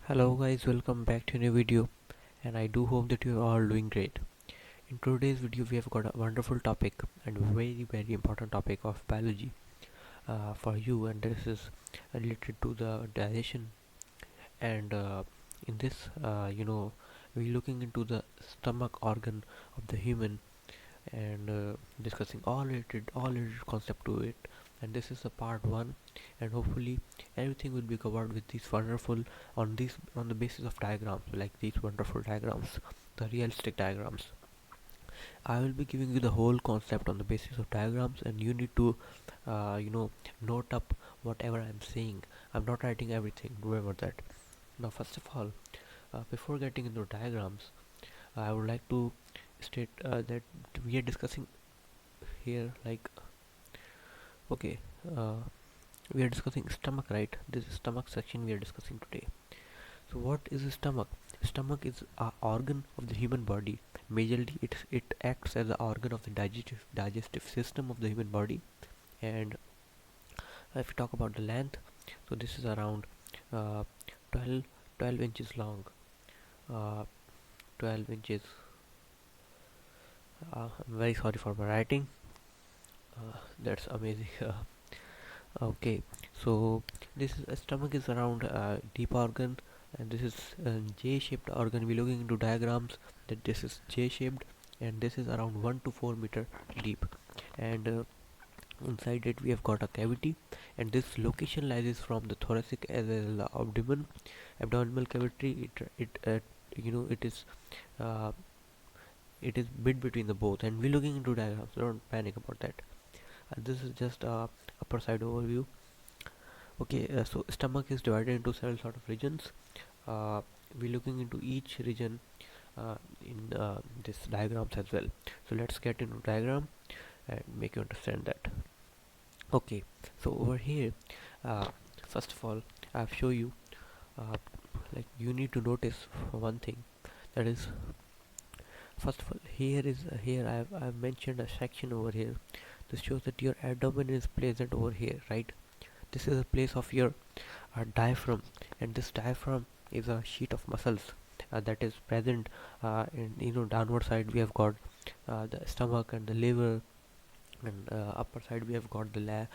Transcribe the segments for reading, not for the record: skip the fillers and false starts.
Hello guys, welcome back to a new video, and I do hope that you are all doing great. In today's video we have got a wonderful topic and very important topic of biology for you, and this is related to the digestion. And in this we're looking into the stomach organ of the human, and discussing all related concept to it. And this is the part 1, and hopefully everything will be covered with these wonderful on the basis of diagrams, like these wonderful diagrams, the realistic diagrams. I will be giving you the whole concept on the basis of diagrams, and you need to note up whatever I'm saying. I'm not writing everything, remember that. Now first of all, before getting into diagrams, I would like to state that we are discussing here, like, okay, uh, we are discussing stomach, right? This is stomach section we are discussing today. So what is a stomach? Stomach is a organ of the human body. Majorly it acts as the organ of the digestive system of the human body. And if we talk about the length, so this is around uh, 12 12 inches long. uh, 12 inches. I'm very sorry for my writing. That's amazing. Okay, so this is, stomach is around deep organ, and this is J-shaped organ. We're looking into diagrams that this is J-shaped, and this is around 1 to 4 meter deep. And inside it we have got a cavity, and this location lies from the thoracic as well as the abdominal cavity. Uh, it is bit between the both, and we're looking into diagrams. Don't panic about that. This is just a upper side overview. Okay, so stomach is divided into several sort of regions. uh, we're looking into each region in this diagrams as well. So let's get into diagram and make you understand that. Okay, so over here, uh, first of all, I've show you, uh, like, you need to notice one thing, that is, first of all, here I've mentioned a section over here. This shows that your abdomen is placed over here, right? This is a place of your diaphragm, and this diaphragm is a sheet of muscles that is present in, downward side we have got the stomach and the liver, and upper side we have got the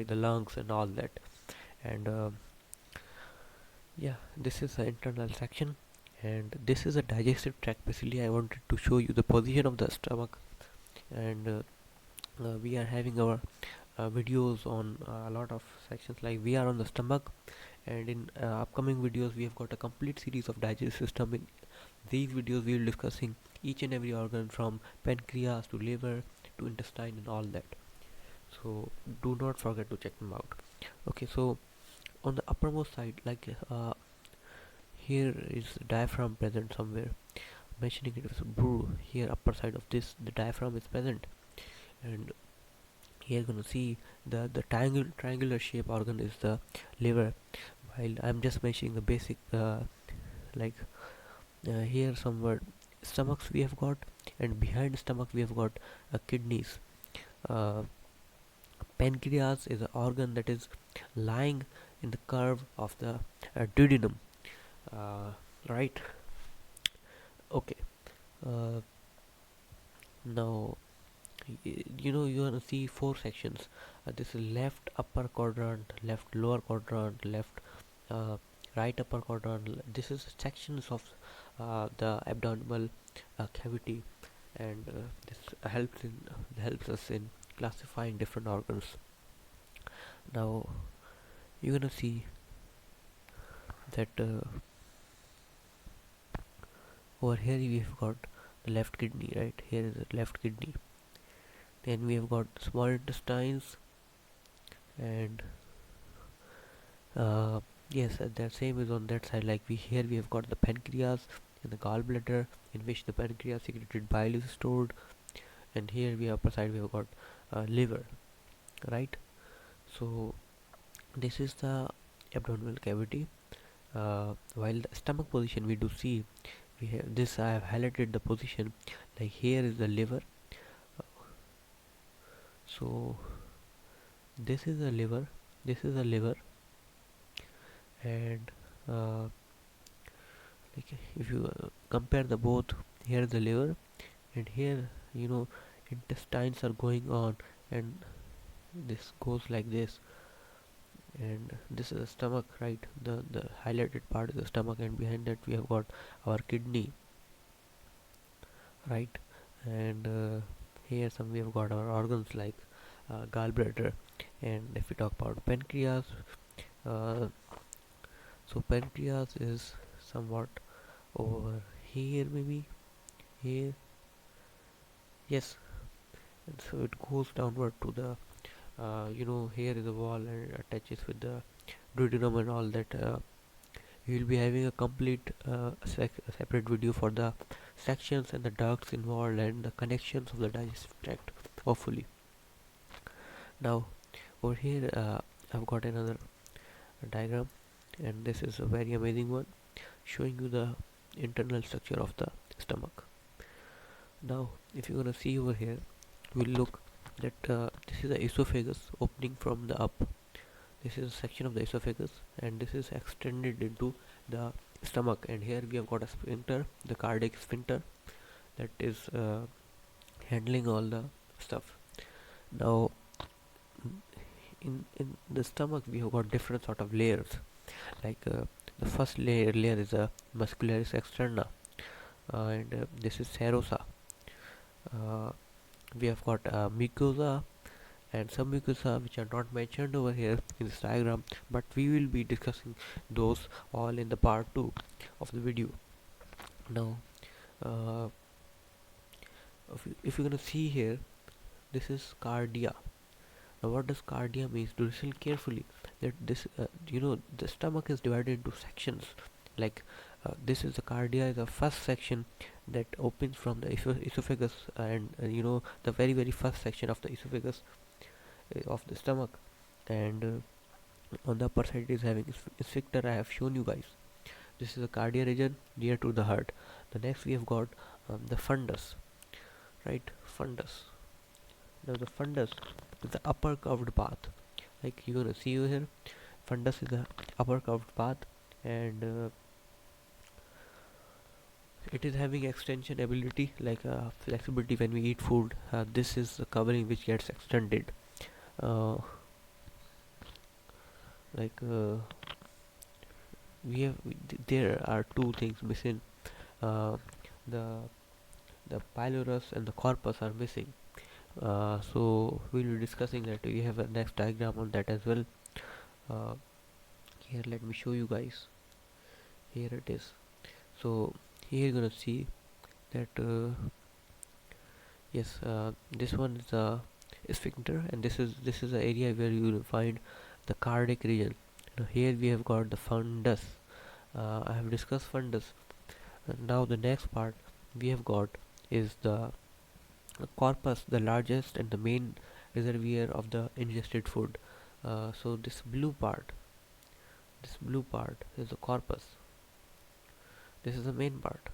lungs and all that. And yeah, this is the internal section, and this is a digestive tract. Basically I wanted to show you the position of the stomach. And we are having our videos on a lot of sections, like we are on the stomach, and in upcoming videos we have got a complete series of digestive system. In these videos we will discussing each and every organ, from pancreas to liver to intestine and all that. So do not forget to check them out. Okay, so on the uppermost side, like, here is diaphragm present somewhere, mentioning it as blue. Here upper side of this, the diaphragm is present. And here you're gonna see the triangular shape organ is the liver, while I'm just mentioning the basic, like, here somewhere stomachs we have got, and behind stomach we have got kidneys. uh, Pancreas is an organ that is lying in the curve of the duodenum, uh, right? Okay, uh, now you're gonna see four sections. This is left upper quadrant, left lower quadrant, left uh, right upper quadrant. This is sections of the abdominal cavity, and this helps us in classifying different organs. Now you're gonna see that over here we have got the left kidney, right? Here is the left kidney. Then we have got small intestines, and yes, the same is on that side. Like, we have got the pancreas and the gallbladder, in which the pancreas secreted bile is stored, and here we upper side we have got liver, right? So this is the abdominal cavity. While the stomach position we do see, we have this, I have highlighted the position, like here is the liver. So this is the liver, this is the liver, and like if you compare the both, here is the liver, and here intestines are going on, and this goes like this, and this is the stomach, right? The highlighted part is the stomach, and behind that we have got our kidney, right? And here some we have got our organs like gallbladder. And if we talk about pancreas, uh, so pancreas is somewhat over here, maybe here, yes. And so it goes downward to the here is a wall, and it attaches with the duodenum and all that. We will be having a complete a separate video for the sections and the ducts involved and the connections of the digestive tract, hopefully. Now over here I've got another diagram, and this is a very amazing one, showing you the internal structure of the stomach. Now if you're gonna see over here, we'll look that this is the esophagus opening from the up. This is a section of the esophagus, and this is extended into the stomach, and here we have got a sphincter, the cardiac sphincter, that is handling all the stuff. Now in the stomach we have got different sort of layers, like the first layer is a muscularis externa, and this is serosa. uh, we have got mucosa and some mucosa which are not mentioned over here in this diagram, but we will be discussing those all in the part 2 of the video. Now uh, if you're gonna see here, this is cardia. Now what does cardia means? Do listen carefully, that this the stomach is divided into sections, like this is the cardia is the first section that opens from the esophagus, and the very first section of the esophagus of the stomach, and on the upper side it is having sphincter. I have shown you guys. This is the cardia region near to the heart. The next we have got the fundus, right? Fundus. Now the fundus is the upper curved path, like you're gonna see over here. Fundus is the upper curved path, and it is having extension ability, like flexibility when we eat food. This is the covering which gets extended, uh, like there are two things missing. uh, the the pylorus and the corpus are missing, so we'll be discussing that. We have a next diagram on that as well. uh, Here let me show you guys. Here it is. So here you're gonna see that yes, this one is the sphincter, and this is the area where you will find the cardiac region. Now here we have got the fundus. I have discussed fundus. Now the next part we have got is the corpus, the largest and the main reservoir of the ingested food. So this blue part is the corpus. This is the main part.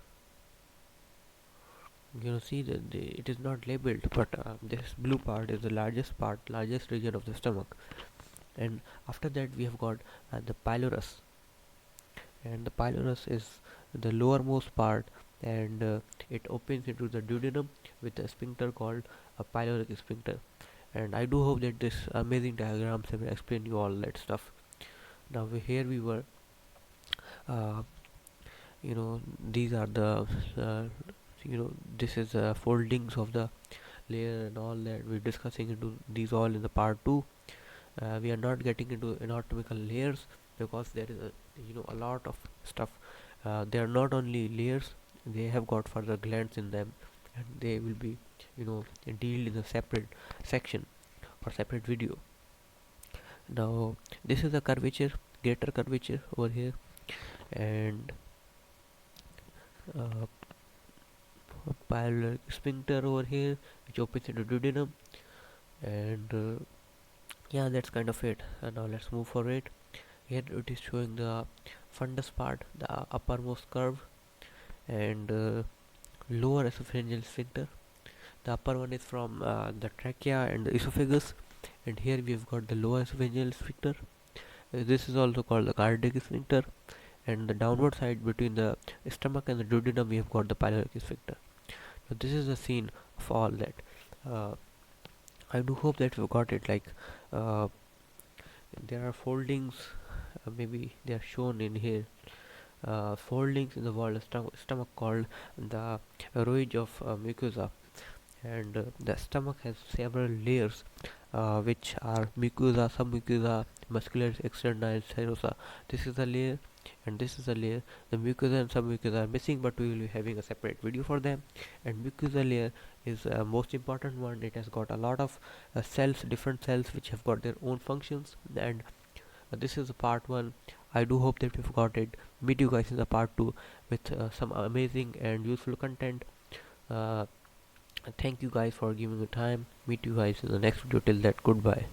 See that it is not labeled, but this blue part is the largest region of the stomach. And after that we have got the pylorus, and the pylorus is the lowermost part, and it opens into the duodenum with a sphincter called a pyloric sphincter. And I do hope that this amazing diagrams have explained you all that stuff. Now here we were, uh, these are the this is foldings of the layer and all that we're discussing into these all in the part 2. We are not getting into anatomical layers because there is a lot of stuff. They are not only layers, they have got further glands in them, and they will be dealt in a separate section or separate video. Now this is the curvature, greater curvature over here, and pyloric sphincter over here which opens into duodenum, and yeah, that's kind of it. And now let's move for it. Here it is showing the fundus part, the uppermost curve, and lower esophageal sphincter. The upper one is from the trachea and the esophagus, and here we have got the lower esophageal sphincter. This is also called the cardiac sphincter, and the downward side between the stomach and the duodenum we have got the pyloric sphincter. So this is the scene of all that. uh, I do hope that you got it. Like, uh, there are foldings, maybe they are shown in here, foldings in the wall stomach called the ridge of mucosa, and the stomach has several layers, which are mucosa, submucosa, muscularis externi, serosa. This is a layer, and this is a layer. The mucosa and submucosa are missing, but we will be having a separate video for them. And mucosa layer is most important one. It has got a lot of cells, different cells, which have got their own functions. And this is the part 1. I do hope that you've got it. Meet you guys in the part 2 with some amazing and useful content. uh, Thank you guys for giving me time. Meet you guys in the next video. Till that, goodbye.